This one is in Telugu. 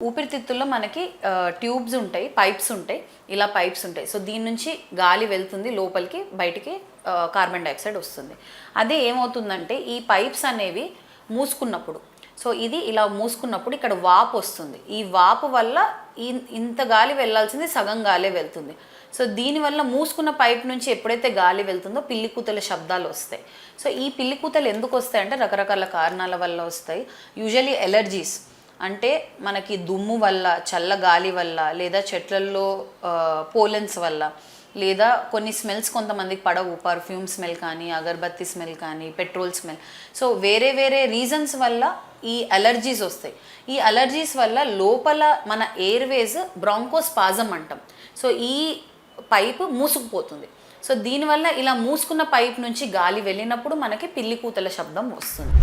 ఊపిరితిత్తుల్లో మనకి ట్యూబ్స్ ఉంటాయి, పైప్స్ ఉంటాయి, ఇలా పైప్స్ ఉంటాయి. సో దీని నుంచి గాలి వెళ్తుంది లోపలికి, బయటికి కార్బన్ డైఆక్సైడ్ వస్తుంది. అదే ఏమవుతుందంటే ఈ పైప్స్ అనేవి మూసుకున్నప్పుడు, సో ఇది ఇలా మూసుకున్నప్పుడు ఇక్కడ వాపు వస్తుంది. ఈ వాపు వల్ల ఇంత గాలి వెళ్ళాల్సింది సగం గాలే వెళ్తుంది. సో దీనివల్ల మూసుకున్న పైప్ నుంచి ఎప్పుడైతే గాలి వెళ్తుందో పిల్లి కూతల శబ్దాలు వస్తాయి. సో ఈ పిల్లి కూతలు ఎందుకు వస్తాయి అంటే రకరకాల కారణాల వల్ల వస్తాయి. యూజువలీ ఎలర్జీస్, అంటే మనకి దుమ్ము వల్ల, చల్ల గాలి వల్ల, లేదా చెట్లల్లో పోలెన్స్ వల్ల, లేదా కొన్ని స్మెల్స్ కొంతమందికి పడవు, పర్ఫ్యూమ్ స్మెల్ కానీ, అగర్బత్తి స్మెల్ కానీ, పెట్రోల్ స్మెల్. సో వేరే వేరే రీజన్స్ వల్ల ఈ అలర్జీస్ వస్తాయి. ఈ అలర్జీస్ వల్ల లోపల మన ఎయిర్వేస్ బ్రాంకోస్పాజం అంటాం. సో ఈ పైపు మూసుకుపోతుంది. సో దీనివల్ల ఇలా మూసుకున్న పైప్ నుంచి గాలి వెళ్ళినప్పుడు మనకి పిల్లి కూతల శబ్దం వస్తుంది.